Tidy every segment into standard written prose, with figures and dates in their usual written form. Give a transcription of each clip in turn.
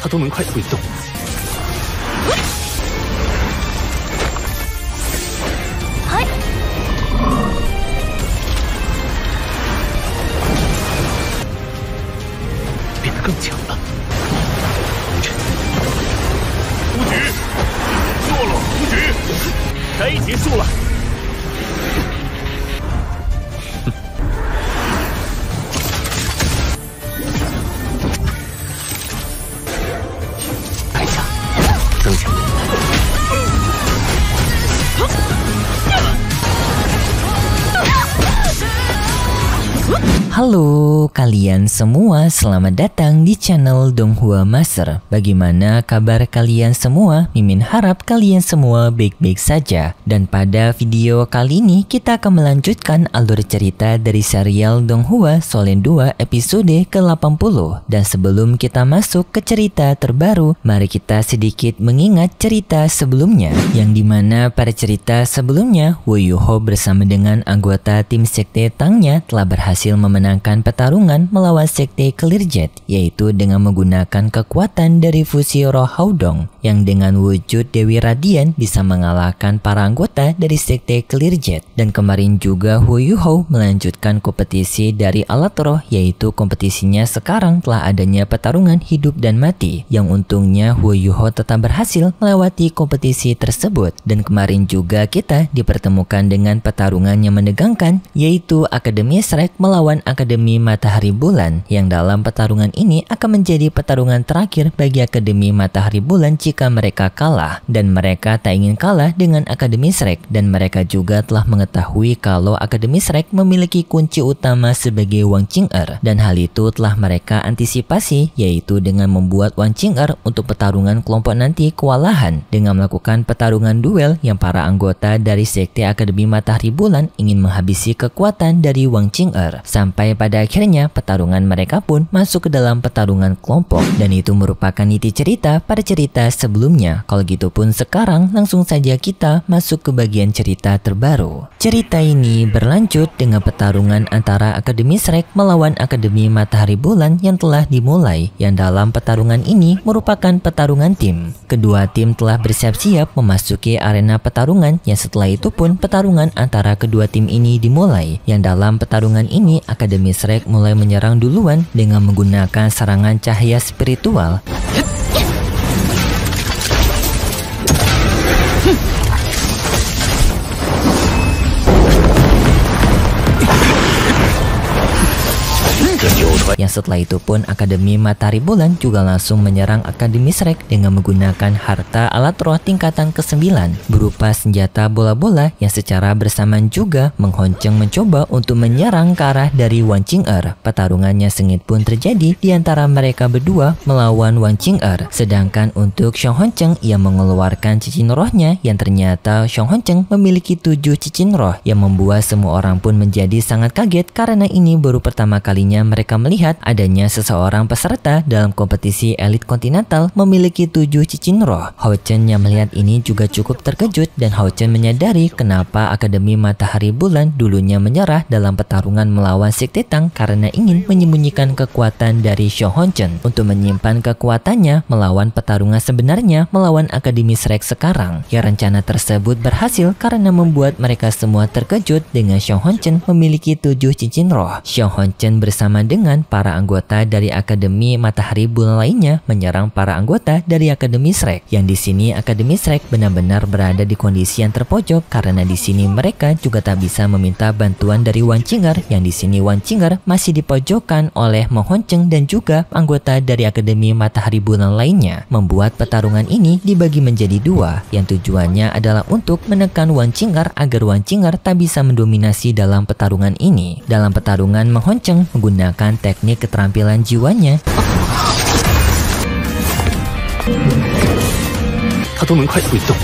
他都能快速移动。变得更强了。出局，做了出局，该结束了。 增强。Halo kalian semua, selamat datang di channel Donghua Master. Bagaimana kabar kalian semua? Mimin harap kalian semua baik-baik saja. Dan pada video kali ini kita akan melanjutkan alur cerita dari serial Donghua Solen 2 episode ke-80. Dan sebelum kita masuk ke cerita terbaru, mari kita sedikit mengingat cerita sebelumnya, yang dimana pada cerita sebelumnya Wu Yuho bersama dengan anggota tim sekte Tangnya telah berhasil memenangkan pertarungan melawan sekte Clearjet, yaitu dengan menggunakan kekuatan dari fusi roh Haudong yang dengan wujud Dewi Radian bisa mengalahkan para anggota dari sekte Clearjet. Dan kemarin juga Wu Yuho melanjutkan kompetisi dari alat roh, yaitu kompetisinya sekarang telah adanya pertarungan hidup dan mati, yang untungnya Wu Yuho tetap berhasil melewati kompetisi tersebut. Dan kemarin juga kita dipertemukan dengan pertarungan yang menegangkan, yaitu Akademi Shrek melawan Akademi Matahari Bulan, yang dalam pertarungan ini akan menjadi pertarungan terakhir bagi Akademi Matahari Bulan jika mereka kalah. Dan mereka tak ingin kalah dengan Akademi Shrek, dan mereka juga telah mengetahui kalau Akademi Shrek memiliki kunci utama sebagai Wang Qing'er, dan hal itu telah mereka antisipasi, yaitu dengan membuat Wang Qing'er untuk pertarungan kelompok nanti kewalahan dengan melakukan pertarungan duel yang para anggota dari sekte Akademi Matahari Bulan ingin menghabisi kekuatan dari Wang Qing'er. Sampai pada akhirnya pertarungan mereka pun masuk ke dalam pertarungan kelompok, dan itu merupakan inti cerita pada cerita sebelumnya. Kalau gitu pun sekarang langsung saja kita masuk ke bagian cerita terbaru. Cerita ini berlanjut dengan pertarungan antara Akademi Shrek melawan Akademi Matahari Bulan yang telah dimulai, yang dalam pertarungan ini merupakan pertarungan tim. Kedua tim telah bersiap-siap memasuki arena pertarungan, yang setelah itu pun pertarungan antara kedua tim ini dimulai, yang dalam pertarungan ini Akademi Shrek mulai menyerang duluan dengan menggunakan serangan cahaya spiritual. Yang setelah itu pun Akademi Matahari Bulan juga langsung menyerang Akademi Shrek dengan menggunakan harta alat roh tingkatan ke-9 berupa senjata bola-bola, yang secara bersamaan juga Menghonceng mencoba untuk menyerang ke arah dari Wang Qing'er. Pertarungannya sengit pun terjadi di antara mereka berdua melawan Wang Qing'er. Sedangkan untuk Xiong Honceng yang mengeluarkan cincin rohnya, yang ternyata Xiong Honceng memiliki 7 cincin roh, yang membuat semua orang pun menjadi sangat kaget karena ini baru pertama kalinya mereka melihat adanya seseorang peserta dalam kompetisi elit kontinental memiliki 7 cincin roh. Hao Chen yang melihat ini juga cukup terkejut, dan Hao Chen menyadari kenapa Akademi Matahari Bulan dulunya menyerah dalam pertarungan melawan sekte Tang karena ingin menyembunyikan kekuatan dari Xiong Honceng untuk menyimpan kekuatannya melawan pertarungan sebenarnya melawan Akademi Shrek sekarang. Ya, rencana tersebut berhasil karena membuat mereka semua terkejut dengan Xiong Honceng memiliki 7 cincin roh. Xiong Honceng bersama dengan para anggota dari Akademi Matahari Bulan lainnya menyerang para anggota dari Akademi Shrek, yang di sini Akademi Shrek benar-benar berada di kondisi yang terpojok karena di sini mereka juga tak bisa meminta bantuan dari Wang Qing'er, yang di sini Wang Qing'er masih dipojokkan oleh Menghonceng dan juga anggota dari Akademi Matahari Bulan lainnya. Membuat pertarungan ini dibagi menjadi 2, yang tujuannya adalah untuk menekan Wang Qing'er agar Wang Qing'er tak bisa mendominasi dalam pertarungan ini. Dalam pertarungan Menghonceng menggunakan teknik keterampilan jiwanya. 他都能快速移动。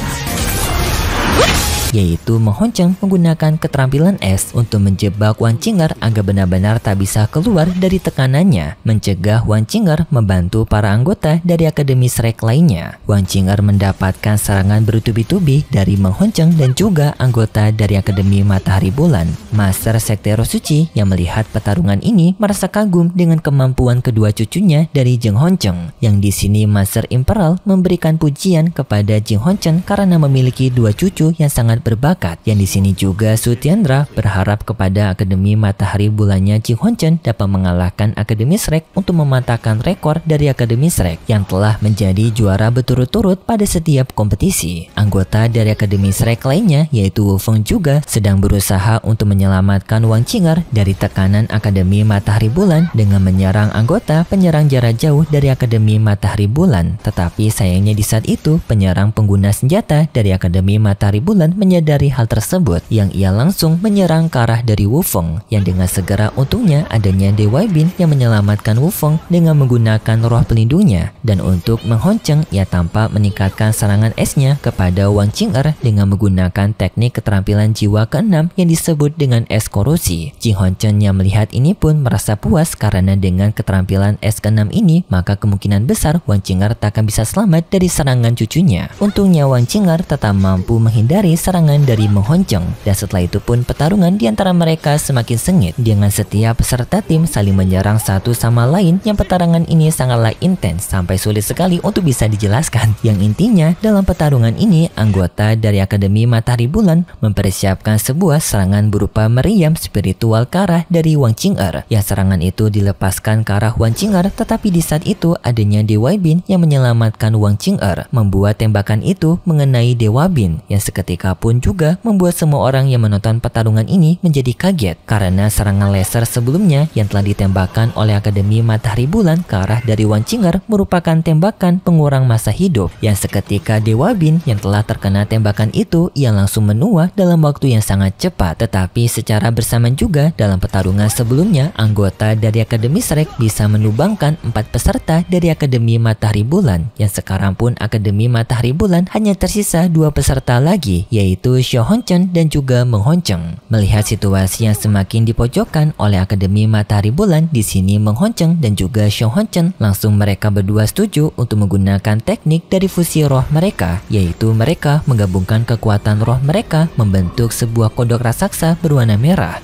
yaitu Meng Honcheng menggunakan keterampilan es untuk menjebak Wan Qing'er agar benar-benar tak bisa keluar dari tekanannya, mencegah Wan Qing'er membantu para anggota dari Akademi Shrek lainnya. Wan Qing'er mendapatkan serangan bertubi-tubi dari Meng Honcheng dan juga anggota dari Akademi Matahari Bulan. Master Sekte Roh Suci yang melihat pertarungan ini merasa kagum dengan kemampuan kedua cucunya dari Jing Honcheng. Yang di sini Master Imperial memberikan pujian kepada Jing Honcheng karena memiliki dua cucu yang sangat berbakat. Yang di sini juga Su Tianra berharap kepada Akademi Matahari Bulannya Jing Honcheng dapat mengalahkan Akademi Shrek untuk mematahkan rekor dari Akademi Shrek yang telah menjadi juara berturut-turut pada setiap kompetisi. Anggota dari Akademi Shrek lainnya yaitu Wu Feng juga sedang berusaha untuk menyelamatkan Wan Qing'er dari tekanan Akademi Matahari Bulan dengan menyerang anggota penyerang jarak jauh dari Akademi Matahari Bulan. Tetapi sayangnya di saat itu penyerang pengguna senjata dari Akademi Matahari Bulan menyadari hal tersebut yang ia langsung menyerang ke arah dari Wu Feng, yang dengan segera untungnya adanya Dewa Bin yang menyelamatkan Wu Feng dengan menggunakan roh pelindungnya. Dan untuk Meng Honcheng, ia tampak meningkatkan serangan esnya kepada Wan Qing'er dengan menggunakan teknik keterampilan jiwa ke-6 yang disebut dengan es korosi. Jing Honcheng yang melihat ini pun merasa puas karena dengan keterampilan es ke-6 ini maka kemungkinan besar Wan Qing'er tak akan bisa selamat dari serangan cucunya. Untungnya Wan Qing'er tetap mampu menghindari serangan dari Meng Honcheng, dan setelah itu pun pertarungan di antara mereka semakin sengit dengan setiap peserta tim saling menyerang satu sama lain, yang pertarungan ini sangatlah intens sampai sulit sekali untuk bisa dijelaskan. Yang intinya dalam pertarungan ini anggota dari Akademi Matahari Bulan mempersiapkan sebuah serangan berupa meriam spiritual ke arah dari Wan Qing'er. Yang serangan itu dilepaskan ke arah Wan Qing'er, tetapi di saat itu adanya Dewa Bin yang menyelamatkan Wan Qing'er, membuat tembakan itu mengenai Dewa Bin yang seketika pun juga membuat semua orang yang menonton pertarungan ini menjadi kaget karena serangan laser sebelumnya yang telah ditembakkan oleh Akademi Matahari Bulan ke arah dari Wan Qing'er merupakan tembakan pengurang masa hidup, yang seketika Dewa Bin yang telah terkena tembakan itu ia langsung menua dalam waktu yang sangat cepat. Tetapi secara bersamaan juga dalam pertarungan sebelumnya anggota dari Akademi Shrek bisa menumbangkan 4 peserta dari Akademi Matahari Bulan, yang sekarang pun Akademi Matahari Bulan hanya tersisa 2 peserta lagi, yaitu Xiao Honcheng dan juga Meng Honcheng. Melihat situasi yang semakin dipojokkan oleh Akademi Matahari Bulan, di sini Meng Honcheng dan juga Xiao Honcheng langsung mereka berdua setuju untuk menggunakan teknik dari fusi roh mereka, yaitu mereka menggabungkan kekuatan roh mereka membentuk sebuah kodok raksasa berwarna merah.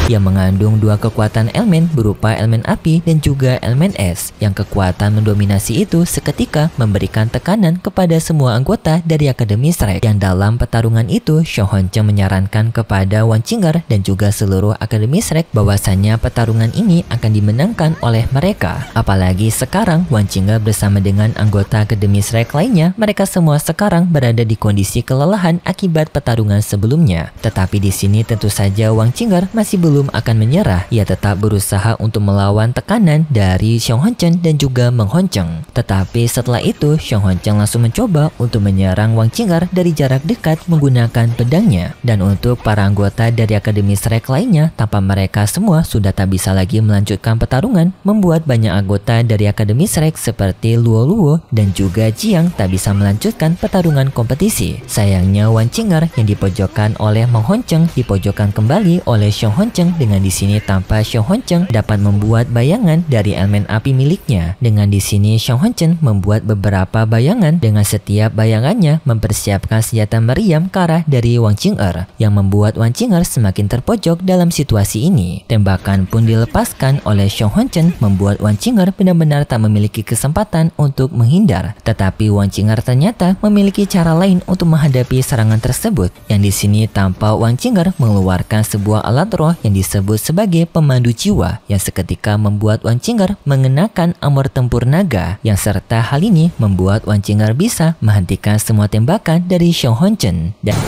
Yang mengandung 2 kekuatan elemen berupa elemen api dan juga elemen es, yang kekuatan mendominasi itu seketika memberikan tekanan kepada semua anggota dari Akademi Shrek. Yang dalam pertarungan itu Xiao Honcheng menyarankan kepada Wan Qing'er dan juga seluruh Akademi Shrek bahwasanya pertarungan ini akan dimenangkan oleh mereka. Apalagi sekarang Wan Qing'er bersama dengan anggota Akademi Shrek lainnya, mereka semua sekarang berada di kondisi kelelahan akibat pertarungan sebelumnya. Tetapi di sini tentu saja Wan Qing'er masih belum akan menyerah. Ia tetap berusaha untuk melawan tekanan dari Xiao Honcheng dan juga Meng Honcheng. Tetapi setelah itu Xiao Honcheng langsung mencoba untuk menyerang Wan Qing'er dari jarak dekat menggunakan pedangnya. Dan untuk para anggota dari Akademi Shrek lainnya, tanpa mereka semua sudah tak bisa lagi melanjutkan pertarungan, membuat banyak anggota dari Akademi Shrek seperti Luo Luo dan juga Jiang tak bisa melanjutkan pertarungan kompetisi. Sayangnya Wan Qing'er yang dipojokkan oleh Meng Honcheng dipojokkan kembali oleh Xiao Honcheng, dengan di sini tanpa Xiao Honcheng dapat membuat bayangan dari elemen api miliknya. Dengan di sini Xiao Honcheng membuat beberapa bayangan, dengan setiap bayangannya mempersiapkan senjata meriam ke arah dari Wan Qing'er, yang membuat Wan Qing'er semakin terpojok dalam situasi ini. Tembakan pun dilepaskan oleh Xiao Honcheng membuat Wan Qing'er benar-benar tak memiliki kesempatan untuk menghindar. Tetapi Wan Qing'er ternyata memiliki cara lain untuk menghadapi serangan tersebut, yang di sini tanpa Wan Qing'er mengeluarkan sebuah alat roh yang disebut sebagai pemandu jiwa, yang seketika membuat Wan Qing'er mengenakan armor tempur naga, yang serta hal ini membuat Wan Qing'er bisa menghentikan semua tembakan dari Xiao Honcheng. Dan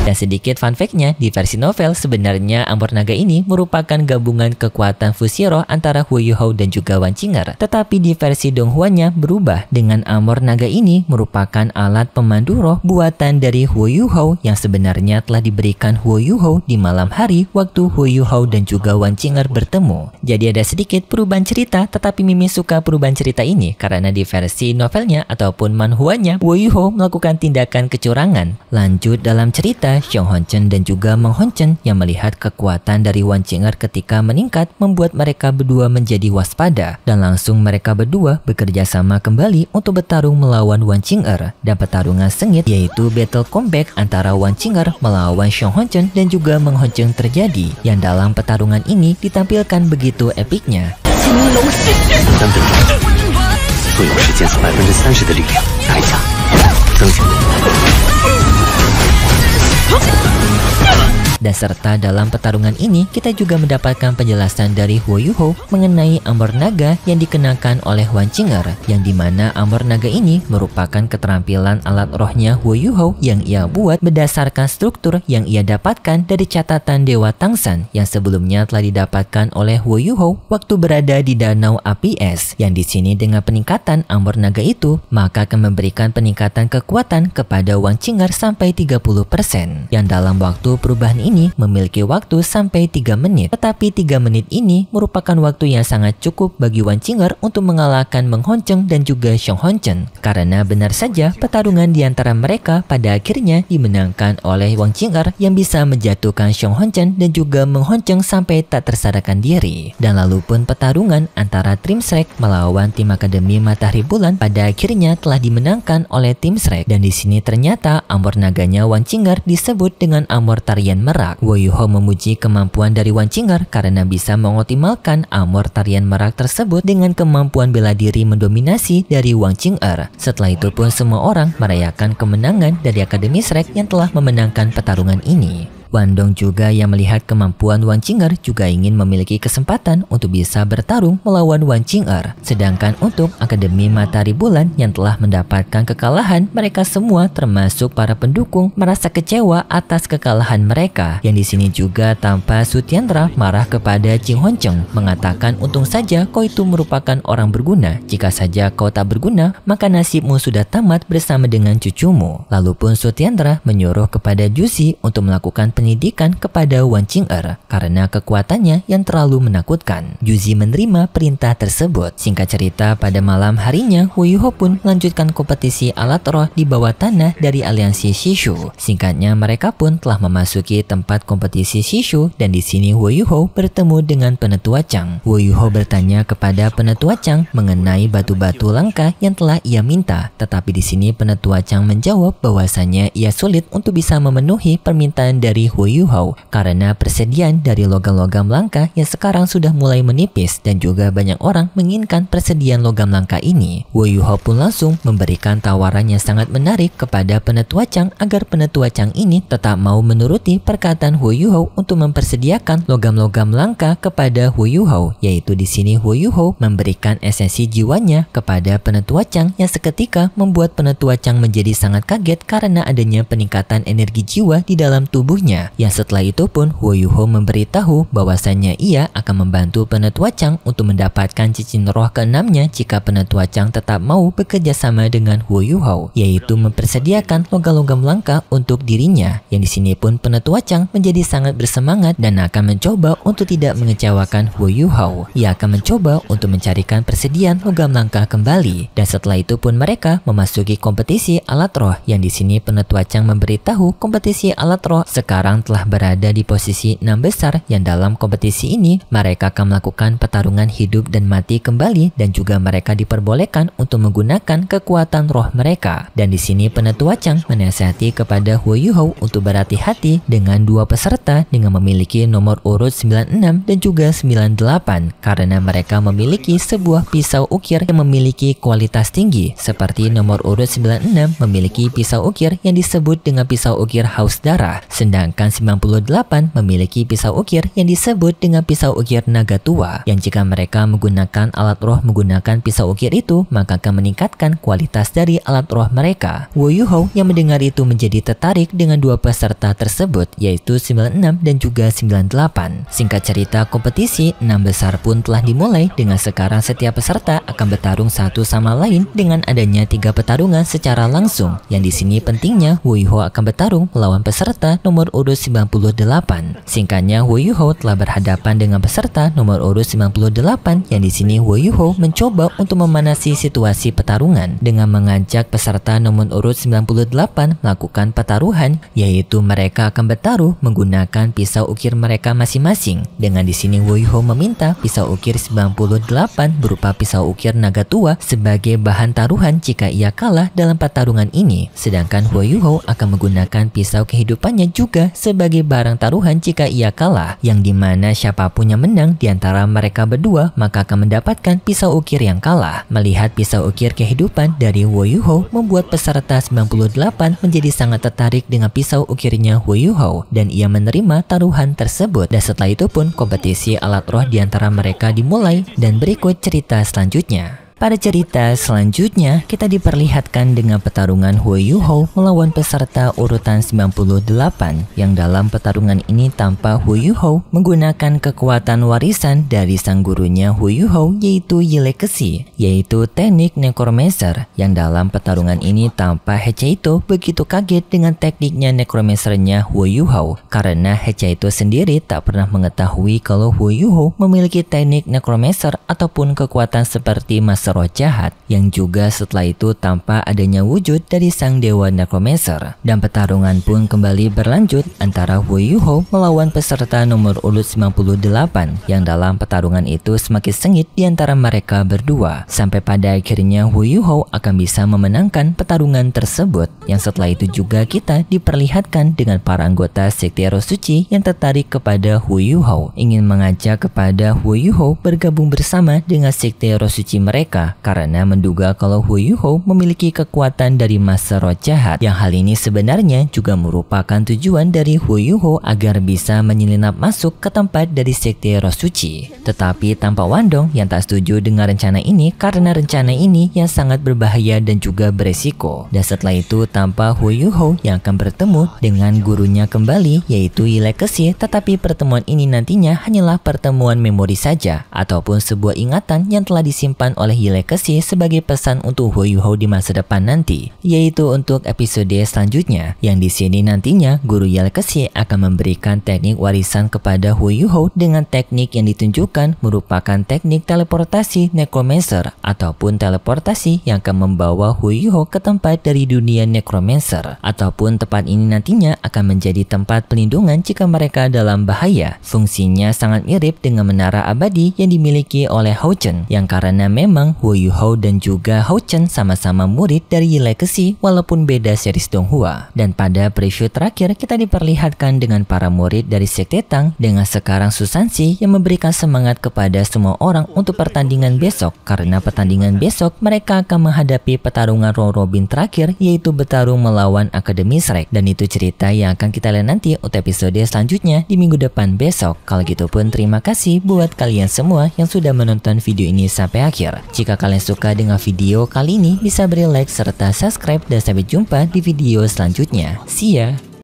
Dan sedikit fun fact-nya, di versi novel sebenarnya Armor Naga ini merupakan gabungan kekuatan fusi roh antara Hu Yuhou dan juga Wan Qing'er. Tetapi di versi Donghua-nya berubah, dengan Armor Naga ini merupakan alat pemandu roh buatan dari Hu Yuhou yang sebenarnya telah diberikan Hu Yuhou di malam hari waktu Hu Yuhou dan juga Wan Qing'er bertemu. Jadi ada sedikit perubahan cerita, tetapi Mimin suka perubahan cerita ini karena di versi novelnya ataupun manhwanya Hu Yuhou melakukan tindakan kecurangan. Lanjut dalam cerita, Xiong Honchen dan juga Meng Honchen yang melihat kekuatan dari Wan Qing'er ketika meningkat membuat mereka berdua menjadi waspada dan langsung mereka berdua bekerja sama kembali untuk bertarung melawan Wan Qing'er, dan pertarungan sengit yaitu battle comeback antara Wan Qing'er melawan Xiong Honchen dan juga Meng Honchen terjadi, yang dalam pertarungan ini ditampilkan begitu epiknya. 将对战所有是建造30%的力量，铠甲增强。 Dan serta dalam pertarungan ini kita juga mendapatkan penjelasan dari Hu Yuhou mengenai Armor Naga yang dikenakan oleh Wan Qing'er, yang dimana Armor Naga ini merupakan keterampilan alat rohnya Hu Yuhou yang ia buat berdasarkan struktur yang ia dapatkan dari catatan Dewa Tangsan yang sebelumnya telah didapatkan oleh Hu Yuhou waktu berada di Danau Api Es, yang di sini dengan peningkatan Armor Naga itu maka akan memberikan peningkatan kekuatan kepada Wan Qing'er sampai 30%, yang dalam waktu perubahan ini memiliki waktu sampai 3 menit. Tetapi 3 menit ini merupakan waktu yang sangat cukup bagi Wan Qing'er untuk mengalahkan Meng Honchen dan juga Xiong Honchen, karena benar saja pertarungan di antara mereka pada akhirnya dimenangkan oleh Wan Qing'er yang bisa menjatuhkan Xiong Honchen dan juga Meng Honchen sampai tak tersadarkan diri. Dan lalu pun pertarungan antara tim Shrek melawan tim Akademi Matahari Bulan pada akhirnya telah dimenangkan oleh tim Shrek, dan di sini ternyata Armor Naganya Wan Qing'er disebut dengan Armor Tarian Merak. Wu Yuhou memuji kemampuan dari Wan Qing'er karena bisa mengoptimalkan Armor Tarian Merak tersebut dengan kemampuan bela diri mendominasi dari Wan Qing'er. Setelah itu pun semua orang merayakan kemenangan dari Akademi Shrek yang telah memenangkan pertarungan ini. Wan Dong juga yang melihat kemampuan Wan Qing'er juga ingin memiliki kesempatan untuk bisa bertarung melawan Wan Qing'er. Sedangkan untuk Akademi Matahari Bulan yang telah mendapatkan kekalahan, mereka semua termasuk para pendukung merasa kecewa atas kekalahan mereka. Yang di sini juga tanpa Sutiandra marah kepada Qing Honcheng, mengatakan untung saja kau itu merupakan orang berguna. Jika saja kau tak berguna, maka nasibmu sudah tamat bersama dengan cucumu. Lalu pun Sutiandra menyuruh kepada Juzi untuk melakukan penyidikan kepada Wan Qing'er karena kekuatannya yang terlalu menakutkan. Juzi menerima perintah tersebut. Singkat cerita, pada malam harinya Hu Yuhou pun melanjutkan kompetisi alat roh di bawah tanah dari aliansi Shishu. Singkatnya, mereka pun telah memasuki tempat kompetisi Shishu, dan di sini Hu Yuhou bertemu dengan Penetua Chang. Hu Yuhou bertanya kepada Penetua Chang mengenai batu-batu langka yang telah ia minta, tetapi di sini Penetua Chang menjawab bahwasanya ia sulit untuk bisa memenuhi permintaan dari Hu Yuhou karena persediaan dari logam-logam langka yang sekarang sudah mulai menipis, dan juga banyak orang menginginkan persediaan logam langka ini. Hu Yuhou pun langsung memberikan tawaran yang sangat menarik kepada Penetua Chang agar Penetua Chang ini tetap mau menuruti perkataan Hu Yuhou untuk mempersediakan logam-logam langka kepada Hu Yuhou, yaitu di sini Hu Yuhou memberikan esensi jiwanya kepada Penetua Chang yang seketika membuat Penetua Chang menjadi sangat kaget karena adanya peningkatan energi jiwa di dalam tubuhnya. Yang setelah itu pun Hu Yuhou memberitahu bahwasanya ia akan membantu Penetua Chang untuk mendapatkan cincin roh keenamnya jika Penetua Chang tetap mau bekerja sama dengan Hu Yuhou, yaitu mempersediakan logam-logam langka untuk dirinya. Yang di sini pun Penetua Chang menjadi sangat bersemangat dan akan mencoba untuk tidak mengecewakan Hu Yuhou. Ia akan mencoba untuk mencarikan persediaan logam langka kembali, dan setelah itu pun mereka memasuki kompetisi alat roh. Yang di sini Penetua Chang memberitahu kompetisi alat roh sekarang telah berada di posisi 6 besar, yang dalam kompetisi ini mereka akan melakukan pertarungan hidup dan mati kembali, dan juga mereka diperbolehkan untuk menggunakan kekuatan roh mereka. Dan di sini Penetua Chang menasihati kepada Hu Yuhou untuk berhati-hati dengan dua peserta dengan memiliki nomor urut 96 dan juga 98 karena mereka memiliki sebuah pisau ukir yang memiliki kualitas tinggi, seperti nomor urut 96 memiliki pisau ukir yang disebut dengan pisau ukir haus darah, sedangkan sedangkan 98 memiliki pisau ukir yang disebut dengan pisau ukir naga tua, yang jika mereka menggunakan alat roh menggunakan pisau ukir itu, maka akan meningkatkan kualitas dari alat roh mereka. Wu Yuhou yang mendengar itu menjadi tertarik dengan dua peserta tersebut, yaitu 96 dan juga 98. Singkat cerita, kompetisi 6 besar pun telah dimulai, dengan sekarang setiap peserta akan bertarung satu sama lain dengan adanya 3 pertarungan secara langsung. Yang di sini pentingnya Wu Yuhou akan bertarung melawan peserta nomor urut 98. Singkatnya, Wu Yuhou telah berhadapan dengan peserta nomor urut 98, yang di sini Wu Yuhou mencoba untuk memanasi situasi pertarungan dengan mengajak peserta nomor urut 98 melakukan pertaruhan, yaitu mereka akan bertaruh menggunakan pisau ukir mereka masing-masing. Dengan di sini Wu Yuhou meminta pisau ukir 98 berupa pisau ukir naga tua sebagai bahan taruhan jika ia kalah dalam pertarungan ini. Sedangkan Wu Yuhou akan menggunakan pisau kehidupannya juga sebagai barang taruhan jika ia kalah, yang dimana siapapun yang menang di antara mereka berdua maka akan mendapatkan pisau ukir yang kalah. Melihat pisau ukir kehidupan dari Wu Yuhou membuat peserta 98 menjadi sangat tertarik dengan pisau ukirnya Wu Yuhou, dan ia menerima taruhan tersebut. Dan setelah itu pun kompetisi alat roh di antara mereka dimulai, dan berikut cerita selanjutnya. Pada cerita selanjutnya, kita diperlihatkan dengan pertarungan Wu Yuhou melawan peserta urutan 98, yang dalam pertarungan ini tanpa Wu Yuhou menggunakan kekuatan warisan dari sang gurunya Wu Yuhou, yaitu Yi Legacy, yaitu teknik Necromancer, yang dalam pertarungan ini tanpa Hechito begitu kaget dengan tekniknya Necromancernya Wu Yuhou, karena Hechito sendiri tak pernah mengetahui kalau Wu Yuhou memiliki teknik Necromancer ataupun kekuatan seperti Master roh jahat, yang juga setelah itu tanpa adanya wujud dari sang dewa Necromancer. Dan pertarungan pun kembali berlanjut antara Wu Yuhou melawan peserta nomor urut 98, yang dalam pertarungan itu semakin sengit di antara mereka berdua, sampai pada akhirnya Wu Yuhou akan bisa memenangkan pertarungan tersebut. Yang setelah itu juga kita diperlihatkan dengan para anggota sekte roh suci yang tertarik kepada Wu Yuhou, ingin mengajak kepada Wu Yuhou bergabung bersama dengan sekte roh suci mereka, karena menduga kalau Wu Yuhou memiliki kekuatan dari masa roh jahat, yang hal ini sebenarnya juga merupakan tujuan dari Wu Yuhou agar bisa menyelinap masuk ke tempat dari sekte roh suci. Tetapi tanpa Wandong yang tak setuju dengan rencana ini, karena rencana ini yang sangat berbahaya dan juga beresiko. Dan setelah itu tanpa Wu Yuhou yang akan bertemu dengan gurunya kembali, yaitu Yi Legacy, tetapi pertemuan ini nantinya hanyalah pertemuan memori saja, ataupun sebuah ingatan yang telah disimpan oleh Yi Legacy sebagai pesan untuk Wu Yuhou di masa depan nanti, yaitu untuk episode selanjutnya, yang di sini nantinya guru Yi Legacy akan memberikan teknik warisan kepada Wu Yuhou dengan teknik yang ditunjukkan merupakan teknik teleportasi Necromancer, ataupun teleportasi yang akan membawa Wu Yuhou ke tempat dari dunia Necromancer, ataupun tempat ini nantinya akan menjadi tempat pelindungan jika mereka dalam bahaya. Fungsinya sangat mirip dengan menara abadi yang dimiliki oleh Hao Chen, yang karena memang Wu Yuhou dan juga Hao Chen sama-sama murid dari Yi Legacy walaupun beda series Donghua. Dan pada preview terakhir kita diperlihatkan dengan para murid dari sekte Tang dengan sekarang Susansi yang memberikan semangat kepada semua orang untuk pertandingan besok, karena pertandingan besok mereka akan menghadapi pertarungan round robin terakhir, yaitu bertarung melawan Akademi Shrek. Dan itu cerita yang akan kita lihat nanti untuk episode selanjutnya di minggu depan besok. Kalau gitu pun terima kasih buat kalian semua yang sudah menonton video ini sampai akhir. Jika kalian suka dengan video kali ini, bisa beri like serta subscribe, dan sampai jumpa di video selanjutnya. See ya!